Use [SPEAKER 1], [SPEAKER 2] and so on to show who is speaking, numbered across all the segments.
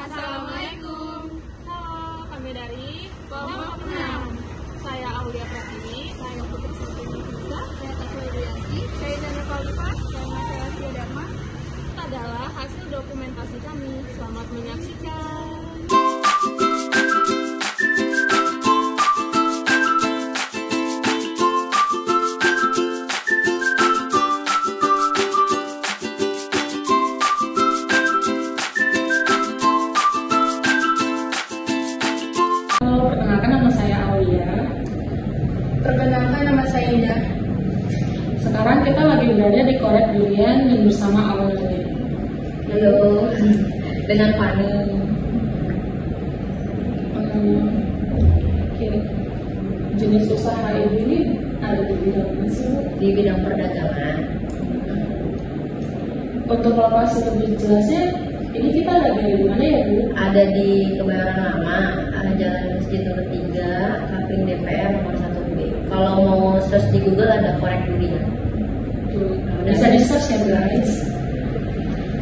[SPEAKER 1] Assalamualaikum.
[SPEAKER 2] Halo, kami dari
[SPEAKER 1] Kelompok 6.
[SPEAKER 2] Saya Aulia Pratiwi,
[SPEAKER 1] Saya Putri Santini Bisa.
[SPEAKER 2] saya Tasya Widianti,
[SPEAKER 1] Saya Dana Khalifah.
[SPEAKER 2] saya Masaya Sia Dharma. Itu adalah hasil dokumentasi kami. Selamat menyaksikan.
[SPEAKER 3] Perkenalkan, nama saya Aulia.
[SPEAKER 1] Perkenalkan, nama saya Indah.
[SPEAKER 3] Sekarang kita lagi berada di Korek Durian dan bersama Aulia.
[SPEAKER 1] Halo, dengan Fani.
[SPEAKER 3] Oke. Jenis usaha ibu ini ada di bidang apa sih, Bu?
[SPEAKER 1] Di bidang perdagangan.
[SPEAKER 3] Untuk lokasi lebih jelasnya, ini kita lagi di mana ya, Bu?
[SPEAKER 1] Ada di Kebayoran Lama, Jalan Masjid Nur 3, Kapling DPR nomor 1B. Kalau mau search di Google ada Korek Durian.
[SPEAKER 3] Bisa di search ya, guys.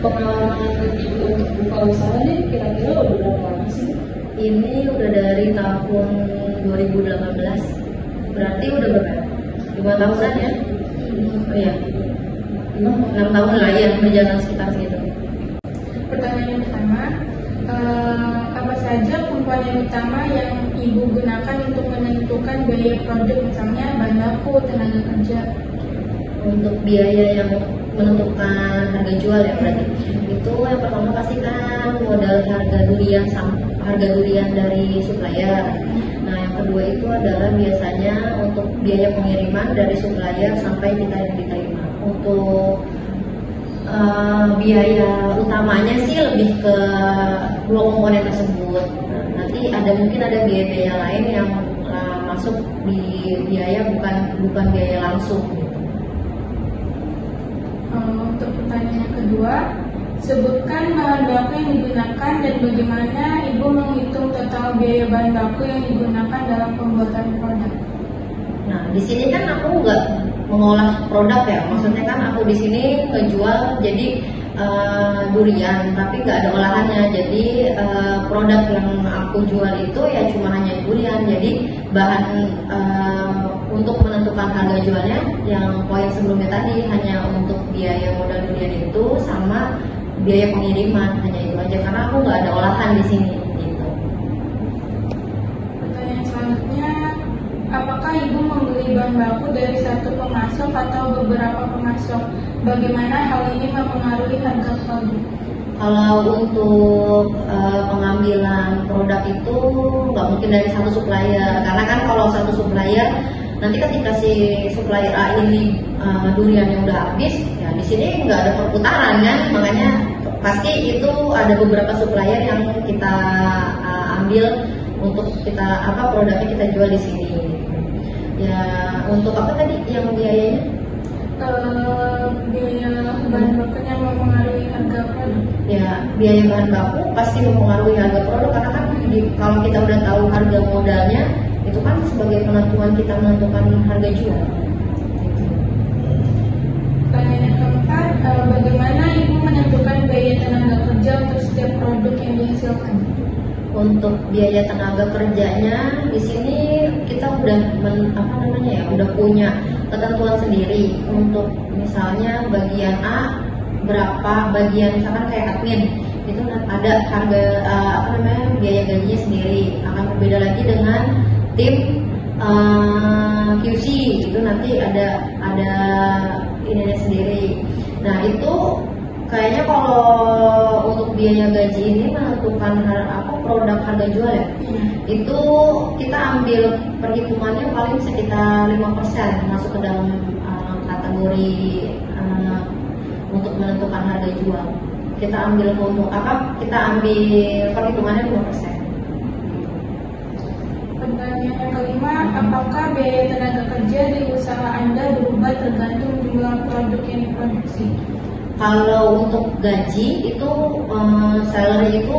[SPEAKER 3] Pengalaman ibu untuk buka usaha ini kira-kira udah berapa lama sih, Bu?
[SPEAKER 1] Ini udah dari tahun 2018. Berarti udah berapa? 5 tahunan ya? Oh iya, 6 tahun lah ya, berjalan sekitar segitu.
[SPEAKER 4] Pertanyaan yang pertama, apa saja komponen utama yang ibu gunakan untuk menentukan biaya produk, misalnya bahan baku, tenaga kerja?
[SPEAKER 1] Untuk biaya yang menentukan harga jual ya berarti itu yang pertama pastikan modal harga durian dari supplier. Nah yang kedua itu adalah biasanya untuk biaya pengiriman dari supplier sampai kita yang diterima. Untuk biaya utamanya sih lebih ke dua komponen tersebut. Nanti mungkin ada biaya lain yang masuk di biaya bukan biaya langsung.
[SPEAKER 4] Untuk pertanyaan yang kedua, sebutkan bahan baku yang digunakan dan bagaimana ibu menghitung total biaya bahan baku yang digunakan dalam pembuatan produk.
[SPEAKER 1] Nah, di sini kan aku nggak mengolah produk ya, maksudnya kan aku di sini ngejual jadi durian, tapi nggak ada olahannya. Jadi produk yang aku jual itu ya cuma hanya durian. Jadi bahan untuk menentukan harga jualnya yang poin sebelumnya tadi hanya untuk biaya modal durian itu sama biaya pengiriman, hanya itu aja karena aku nggak ada olahan di sini. Gitu.
[SPEAKER 4] Pertanyaan selanjutnya, apakah ibu membeli bahan baku dari satu pemasok atau beberapa pemasok? Bagaimana hal ini mempengaruhi harga produk?
[SPEAKER 1] Kalau untuk pengambilan produk itu nggak mungkin dari satu supplier, karena kan kalau satu supplier nanti ketika si supplier A ini duriannya udah habis, ya di sini nggak ada perputaran kan, makanya pasti itu ada beberapa supplier yang kita ambil untuk produknya kita jual di sini. Ya untuk apa tadi yang biayanya?
[SPEAKER 4] Biaya bahan baku yang mempengaruhi harga produk.
[SPEAKER 1] Ya biaya bahan baku pasti mempengaruhi harga produk karena kan kalau kita udah tahu harga modalnya itu kan sebagai penentuan kita menentukan harga jual.
[SPEAKER 4] Pertanyaan yang keempat, bagaimana ibu menentukan biaya tenaga kerja untuk setiap produk yang dihasilkan?
[SPEAKER 1] Untuk biaya tenaga kerjanya di sini kita udah udah punya ketentuan sendiri. Untuk misalnya bagian A berapa, bagian misalkan kayak admin itu ada harga biaya gajinya sendiri. Akan berbeda lagi dengan tim QC itu nanti ada ininya sendiri. Nah itu kayaknya kalau untuk biaya gaji ini menentukan produk harga jual ya, itu kita ambil perhitungannya paling sekitar 5% masuk ke dalam kategori untuk menentukan harga jual. Kita ambil perhitungannya 5%.
[SPEAKER 4] Pertanyaan yang kelima, apakah biaya tenaga kerja di usaha Anda berubah tergantung jumlah produk yang diproduksi?
[SPEAKER 1] Kalau untuk gaji itu salary itu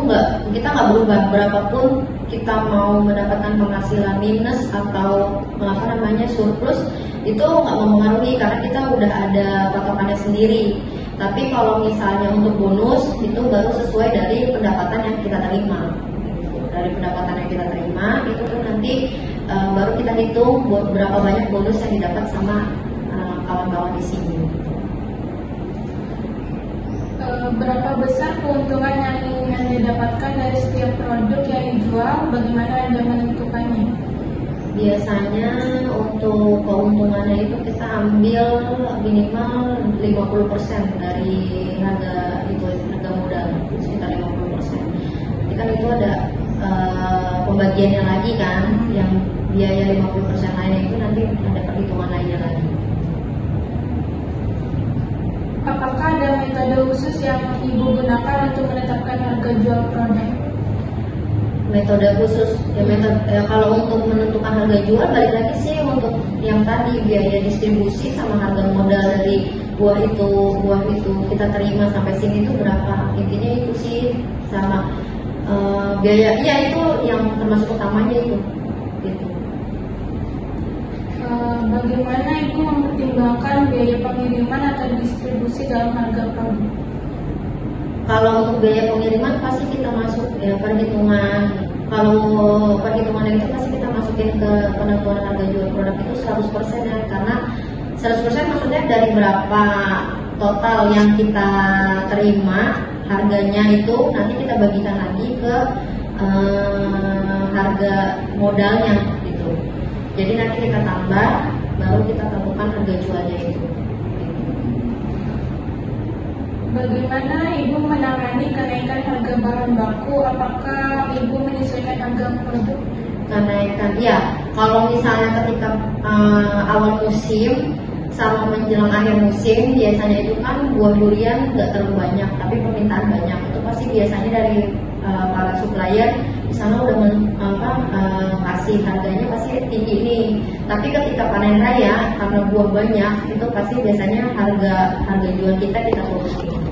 [SPEAKER 1] kita nggak berubah berapapun kita mau mendapatkan penghasilan minus atau surplus itu nggak mempengaruhi karena kita udah ada patokannya sendiri. Tapi kalau misalnya untuk bonus itu baru sesuai dari pendapatan yang kita terima. Dari pendapatan yang kita terima itu tuh nanti baru kita hitung berapa banyak bonus yang didapat sama kawan-kawan di sini.
[SPEAKER 4] Berapa besar keuntungan yang ingin Anda dapatkan dari setiap produk yang dijual? Bagaimana Anda menentukannya?
[SPEAKER 1] Biasanya untuk keuntungannya itu kita ambil minimal 50% dari harga modal, sekitar 50%. Jadi kan itu ada pembagiannya lagi kan, yang biaya 50% lainnya itu nanti ada perhitungan lainnya lagi.
[SPEAKER 4] Apakah ada metode khusus yang Ibu gunakan untuk menetapkan harga jual produk?
[SPEAKER 1] Metode khusus kalau untuk menentukan harga jual balik lagi sih untuk yang tadi biaya distribusi sama harga modal dari buah itu kita terima sampai sini itu berapa, intinya itu sih sama biaya itu yang termasuk utamanya itu gitu.
[SPEAKER 4] Bagaimana Ibu mempertimbangkan biaya pengiriman atau distribusi dalam harga produk?
[SPEAKER 1] Kalau untuk biaya pengiriman pasti kita masuk perhitungan. Kalau perhitungannya itu pasti kita masukin ke penentuan harga jual produk itu 100% ya, karena 100% maksudnya dari berapa total yang kita terima harganya itu nanti kita bagikan lagi ke harga modalnya gitu. Jadi nanti kita tambah baru kita tentukan harga jualnya itu.
[SPEAKER 4] Bagaimana Ibu menangani kenaikan harga bahan baku? Apakah Ibu menyesuaikan harga produk?
[SPEAKER 1] Kenaikan, ya. Kalau misalnya ketika awal musim sama menjelang akhir musim, biasanya itu kan buah durian nggak terlalu banyak, tapi permintaan banyak. Itu pasti biasanya dari para supplier di sana udah kasih harganya pasti tinggi ini. Tapi ketika panen raya karena buah banyak, itu pasti biasanya harga jual kita turunin.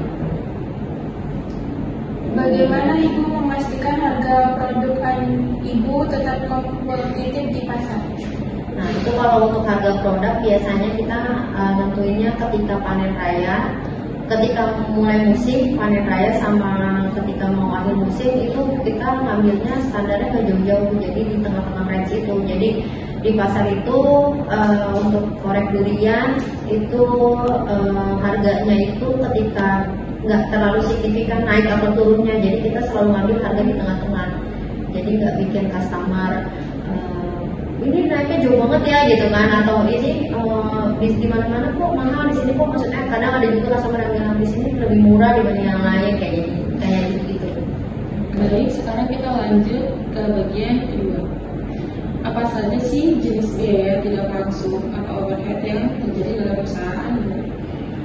[SPEAKER 4] Bagaimana Ibu memastikan harga produk Ibu tetap kompetitif di pasar?
[SPEAKER 1] Nah itu kalau untuk harga produk biasanya kita nentuinnya ketika panen raya, ketika mulai musim panen raya sama ketika mau akhir musim itu kita ngambilnya standarnya nggak jauh-jauh, jadi di tengah-tengah range itu. Jadi di pasar itu untuk korek durian itu harganya itu ketika nggak terlalu signifikan naik atau turunnya, jadi kita selalu ngambil harga di tengah-tengah, jadi nggak bikin customer ini naiknya jauh banget ya gitu kan, atau ini di mana-mana kok mahal, di sini kok maksudnya kadang ada juga customer yang bilang di sini lebih murah dibanding yang lain kayak gitu.
[SPEAKER 3] Baik, sekarang kita lanjut ke bagian kedua. Apa saja sih jenis biaya tidak langsung atau overhead yang terjadi dalam perusahaan?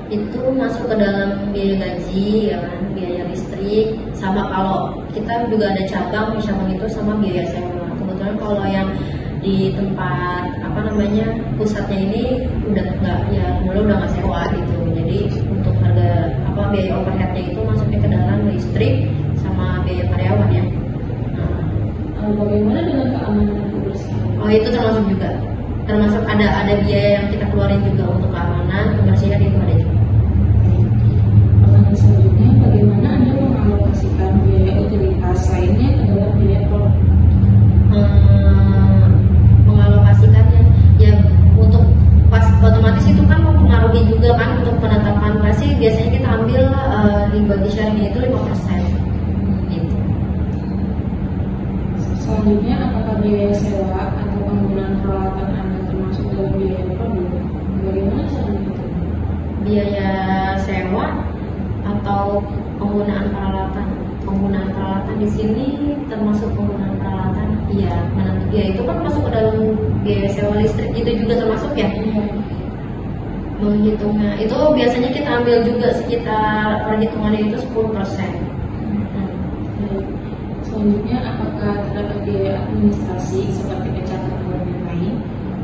[SPEAKER 1] Itu masuk ke dalam biaya gaji, ya kan, biaya listrik, sama kalau kita juga ada cabang itu sama biaya sewa. Kebetulan kalau yang di tempat pusatnya ini udah nggak sewa gitu. Jadi untuk harga biaya overheadnya itu masuknya ke dalam listrik sama biaya karyawan ya.
[SPEAKER 3] Bagaimana dengan keamanan kebersihan?
[SPEAKER 1] Oh itu termasuk ada biaya yang kita keluarin juga untuk keamanan kebersihan itu ada juga.
[SPEAKER 3] Pertanyaan selanjutnya, bagaimana Anda mengalokasikan biaya utilitas lainnya ke dalam biaya produk?
[SPEAKER 1] Mengalokasikannya ya untuk pas otomatis itu kan mempengaruhi juga kan untuk penetapan pasti biasanya kita ambil dibagi sharingnya itu 5% gitu.
[SPEAKER 3] Selanjutnya, apakah biaya sewa atau penggunaan peralatan Anda termasuk dalam biaya produk? Bagaimana cara menghitung? Biaya
[SPEAKER 1] Sewa atau penggunaan peralatan di sini termasuk penggunaan peralatan, iya itu kan masuk ke dalam biaya sewa listrik itu juga termasuk ya. Menghitungnya itu biasanya kita ambil juga sekitar perhitungannya itu 10%.
[SPEAKER 3] Selanjutnya, apakah terdapat biaya administrasi seperti pencatatan dan lain-lain?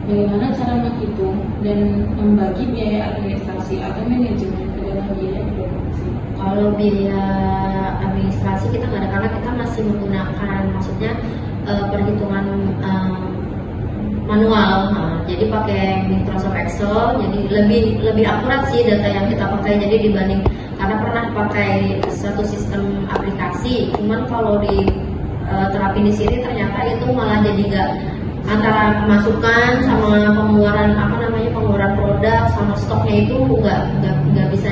[SPEAKER 3] Bagaimana cara menghitung dan membagi biaya administrasi atau manajemen ke dalam biaya produksi?
[SPEAKER 1] Kalau biaya administrasi kita nggak ada, karena kita masih menggunakan perhitungan manual. Jadi pakai Microsoft Excel, jadi lebih akurat sih data yang kita pakai. Jadi dibanding pernah pakai satu sistem aplikasi, cuman kalau di terapin di sini ternyata itu malah jadi nggak, antara pemasukan sama pengeluaran pengeluaran produk sama stoknya itu nggak bisa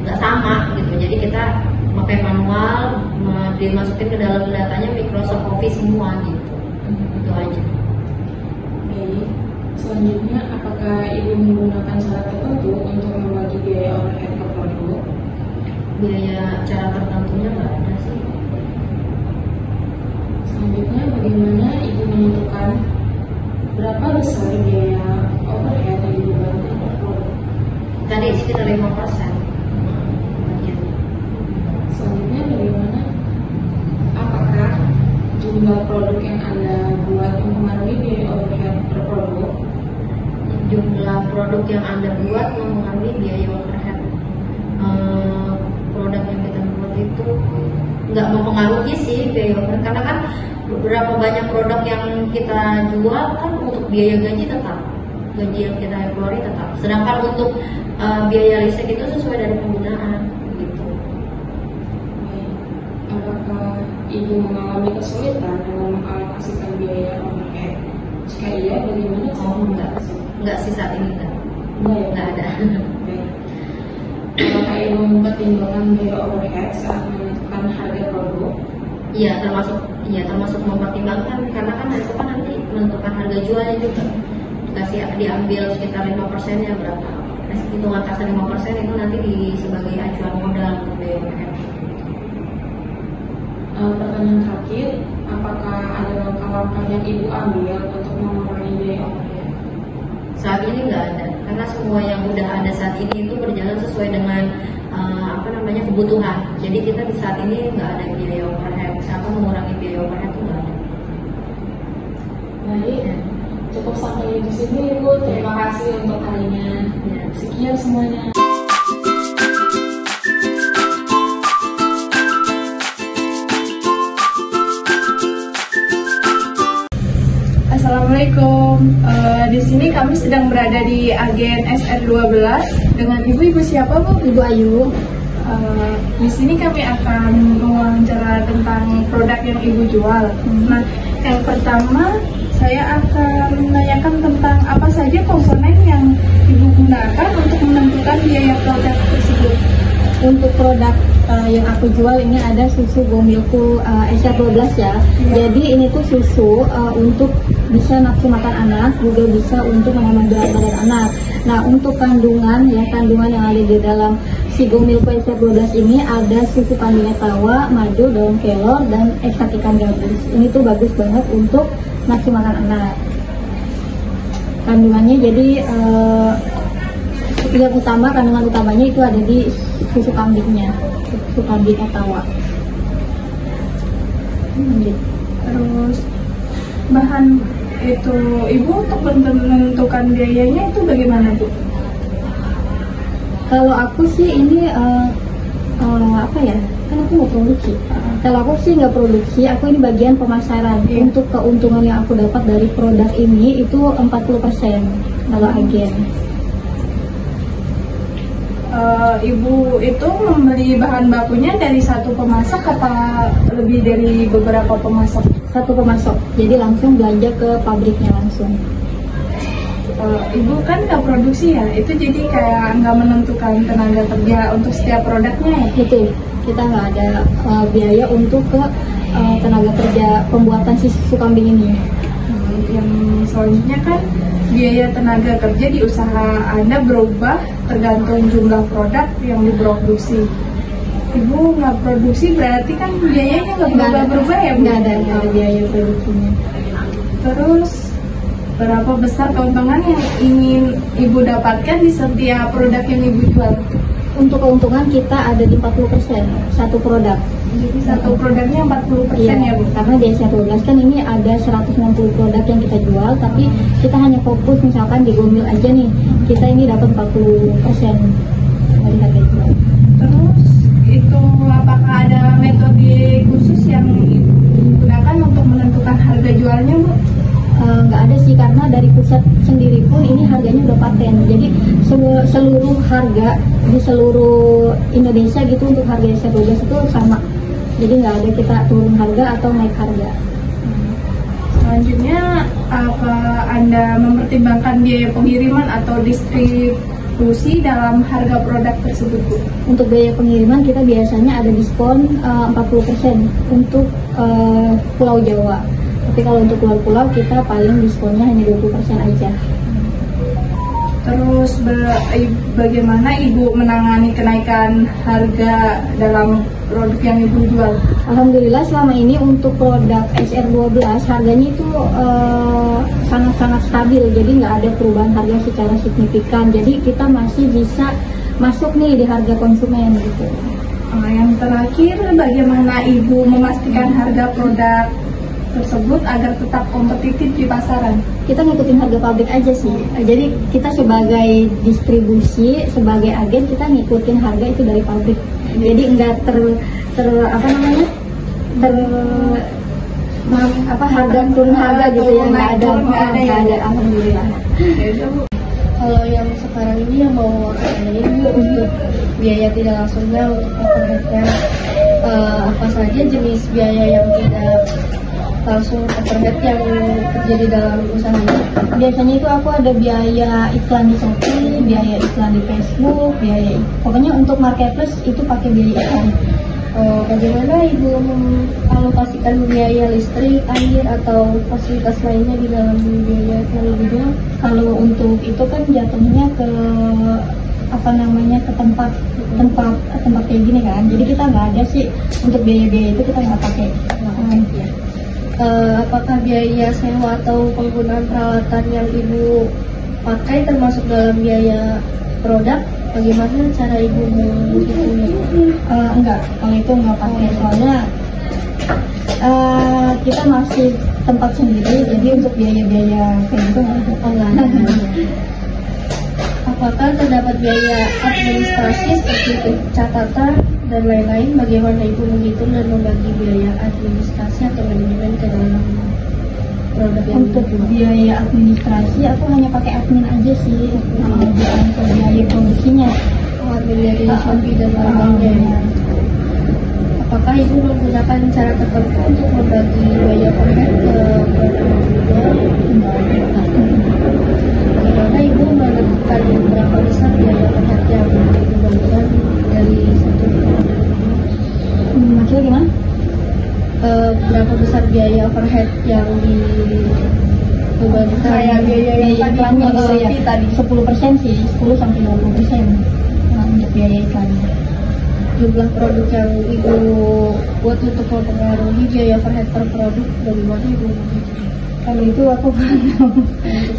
[SPEAKER 1] nggak sama gitu. Jadi kita pakai manual, dimasukin ke dalam datanya Microsoft Office semua gitu. Itu aja.
[SPEAKER 3] Baik. Selanjutnya, apakah Ibu menggunakan cara tertentu untuk membagi biaya overhead ke produk?
[SPEAKER 1] Biaya cara tertentunya nggak ada sih.
[SPEAKER 3] Selanjutnya, bagaimana Ibu menentukan berapa besar biaya overhead yang dibebankan per produk?
[SPEAKER 1] Tadi sekitar 5%.
[SPEAKER 3] Selanjutnya, bagaimana apakah jumlah produk yang Anda buat mempengaruhi biaya overhead per produk?
[SPEAKER 1] Jumlah produk yang Anda buat mempengaruhi biaya overhead. Produk yang kita buat itu nggak mempengaruhi sih biaya overhead, karena kan beberapa banyak produk yang kita jual kan untuk biaya gaji tetap, gaji yang kita employ tetap. Sedangkan untuk biaya listrik itu sesuai dari penggunaan gitu.
[SPEAKER 3] Apakah Ibu mengalami kesulitan dalam mengalokasikan biaya overhead? Jika iya, bagaimana cara mengatasi?
[SPEAKER 1] Enggak sih, saat ini enggak ada.
[SPEAKER 3] Baik. Apakah Ibu mempertimbangkan biaya overhead saat menentukan harga produk?
[SPEAKER 1] Iya, termasuk mempertimbangkan, karena kan itu kan nanti menentukan harga jualnya juga. Diambil sekitar 5% ya berapa? Hitungan kasar 5% itu nanti sebagai acuan modal untuk biaya overhead.
[SPEAKER 3] Pertanyaan terakhir, apakah ada langkah-langkah yang Ibu ambil untuk mengurangi biaya overhead?
[SPEAKER 1] Saat ini nggak ada, karena semua yang udah ada saat ini itu berjalan sesuai dengan kebutuhan. Jadi kita di saat ini nggak ada biaya overhead, atau mengurangi biaya overhead itu nggak ada.
[SPEAKER 3] Baik, cukup sampai di sini Ibu. Terima kasih untuk harinya.
[SPEAKER 1] Ya.
[SPEAKER 3] Sekian semuanya.
[SPEAKER 4] Assalamualaikum. Di sini kami sedang berada di agen SR12 dengan ibu siapa Bu?
[SPEAKER 5] Ibu Ayu.
[SPEAKER 4] Di sini kami akan mewawancara tentang produk yang ibu jual. Nah, yang pertama saya akan menanyakan tentang apa saja komponen yang ibu gunakan untuk menentukan biaya produk tersebut.
[SPEAKER 5] Untuk produk yang aku jual ini ada susu Gomilku SR12 ya. Jadi ini tuh susu untuk bisa nafsu makan anak, juga bisa untuk menambah berat badan anak. Nah, untuk kandungan yang ada di dalam si Gomilku SR12 ini ada susu kambing tawa, madu, daun kelor, dan ekstrak ikan gabus. Ini tuh bagus banget untuk nafsu makan anak. Kandungannya jadi kandungan utamanya itu ada di susu kambingnya, susu kambing tawa.
[SPEAKER 4] Terus bahan itu ibu untuk menentukan biayanya itu bagaimana Bu?
[SPEAKER 5] Kalau aku sih ini kan aku nggak produksi. Kalau aku sih nggak produksi, aku ini bagian pemasaran. Untuk keuntungan yang aku dapat dari produk ini itu 40% kalau agen.
[SPEAKER 4] Ibu itu membeli bahan bakunya dari satu pemasok apa lebih dari beberapa pemasok?
[SPEAKER 5] Satu pemasok, jadi langsung belanja ke pabriknya langsung.
[SPEAKER 4] Ibu kan nggak produksi ya, itu jadi kayak nggak menentukan tenaga kerja untuk setiap produknya ya?
[SPEAKER 5] Betul, kita nggak ada biaya untuk ke tenaga kerja pembuatan si susu kambing ini.
[SPEAKER 4] Yang selanjutnya kan biaya tenaga kerja di usaha Anda berubah tergantung jumlah produk yang diproduksi. Ibu nggak produksi berarti kan biayanya nggak berubah ya Bu?
[SPEAKER 5] Nggak ada biaya produksinya.
[SPEAKER 4] Terus berapa besar keuntungan yang ingin Ibu dapatkan di setiap produk yang Ibu jual?
[SPEAKER 5] Untuk keuntungan kita ada di 40% satu produk.
[SPEAKER 4] Jadi satu produknya 40% ya Bu?
[SPEAKER 5] Karena di SR12 kan ini ada 160 produk yang kita jual, tapi kita hanya fokus misalkan di Gomil aja nih, kita ini dapat 40% dari harga jual.
[SPEAKER 4] Terus itu apakah ada metode khusus yang digunakan untuk menentukan harga jualnya Bu?
[SPEAKER 5] nggak ada sih, karena dari pusat sendiri pun ini harganya udah paten. Jadi seluruh harga di seluruh Indonesia gitu untuk harga SR12 itu sama. Jadi nggak ada kita turun harga atau naik harga.
[SPEAKER 4] Selanjutnya, apa Anda mempertimbangkan biaya pengiriman atau distribusi dalam harga produk tersebut, Bu?
[SPEAKER 5] Untuk biaya pengiriman kita biasanya ada diskon 40% untuk Pulau Jawa. Tapi kalau untuk luar pulau kita paling diskonnya hanya 20% aja.
[SPEAKER 4] Terus bagaimana Ibu menangani kenaikan harga dalam produk yang Ibu jual?
[SPEAKER 5] Alhamdulillah selama ini untuk produk SR12 harganya itu sangat-sangat stabil, jadi nggak ada perubahan harga secara signifikan. Jadi kita masih bisa masuk nih di harga konsumen gitu.
[SPEAKER 4] Yang terakhir, bagaimana Ibu memastikan harga produk tersebut agar tetap kompetitif di pasaran?
[SPEAKER 5] Kita ngikutin harga pabrik aja sih. Jadi kita sebagai distribusi, sebagai agen, kita ngikutin harga itu dari pabrik. Jadi enggak harga turun harga gitu ya, nggak ada. Alhamdulillah.
[SPEAKER 1] Kalau yang sekarang ini yang mau tanyain untuk biaya tidak langsungnya, untuk overheadnya, apa saja jenis biaya yang tidak langsung overhead yang terjadi dalam usahanya?
[SPEAKER 5] Biasanya itu aku ada biaya iklan di Shopee, biaya iklan di Facebook, pokoknya untuk marketplace itu pakai biaya iklan.
[SPEAKER 1] Bagaimana Ibu mengalokasikan biaya listrik, air, atau fasilitas lainnya di dalam biaya iklan Ibu jual?
[SPEAKER 5] Kalau untuk itu kan jatuhnya ke ke tempat kayak gini kan. Jadi kita nggak ada sih untuk biaya-biaya itu, kita nggak pakai.
[SPEAKER 1] Apakah biaya sewa atau penggunaan peralatan yang Ibu pakai termasuk dalam biaya produk? Bagaimana cara Ibu menghitungnya?
[SPEAKER 5] Enggak, kalau itu nggak pakai, soalnya kita masih tempat sendiri, jadi untuk biaya-biaya kayak gitu nggak ada.
[SPEAKER 1] Apakah terdapat biaya administrasi seperti catatan dan lain-lain? Bagaimana Ibu menghitung dan membagi biaya administrasi atau manajemen ke dalam produk yang
[SPEAKER 5] untuk biaya administrasi aku hanya pakai admin aja sih, bukan ke biaya produksinya.
[SPEAKER 1] admin dari Shopee dan lain-lainnya? Apakah Ibu menggunakan cara tertentu untuk membagi biaya overhead ke produk juga? Bagaimana Ibu menentukan berapa besar biaya overhead yang dibebankan dari satu produk?
[SPEAKER 5] Maksudnya gimana?
[SPEAKER 1] Berapa besar biaya overhead yang dibebankan?
[SPEAKER 4] Kayak biaya yang iklannya tadi
[SPEAKER 5] 10% sih, 10 sampai 20% untuk biaya iklannya.
[SPEAKER 1] Jumlah produk yang Ibu buat untuk mempengaruhi biaya overhead per produk, bagaimana Ibu menghitung?
[SPEAKER 5] Kalau itu aku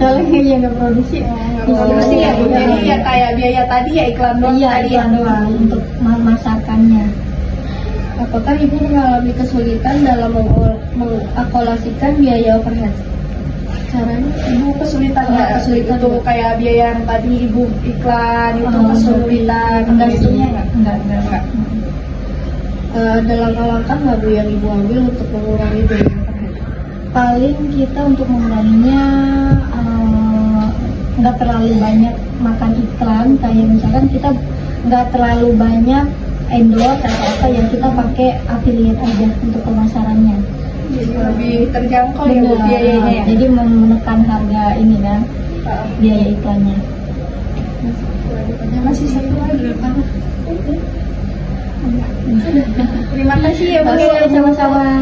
[SPEAKER 5] soalnya ya nggak produksi.
[SPEAKER 4] Produksi ya, Bu. Jadi ya kayak biaya tadi ya iklan doang.
[SPEAKER 5] Iya, iklan doang untuk masakannya.
[SPEAKER 1] Apakah Ibu mengalami kesulitan dalam mengakolasikan biaya overhead? Caranya?
[SPEAKER 4] Ibu kesulitan nggak?
[SPEAKER 1] Kesulitan
[SPEAKER 4] itu kayak biaya yang tadi Ibu iklan itu kesulitan.
[SPEAKER 5] Enggak sih, enggak.
[SPEAKER 1] Ada langkah-langkah nggak Bu yang Ibu ambil untuk mengurangi biaya overhead?
[SPEAKER 5] Paling kita untuk menguranginya nggak terlalu banyak makan iklan, kayak misalkan kita nggak terlalu banyak endorse atau apa, yang kita pakai affiliate aja untuk pemasarannya.
[SPEAKER 4] Jadi lebih terjangkau ya Bu biayanya ya.
[SPEAKER 5] Jadi menekan harga ini kan, biaya iklannya.
[SPEAKER 4] Masih satu lagi Pak. Terima kasih ya Bu.
[SPEAKER 5] Oke, sama-sama.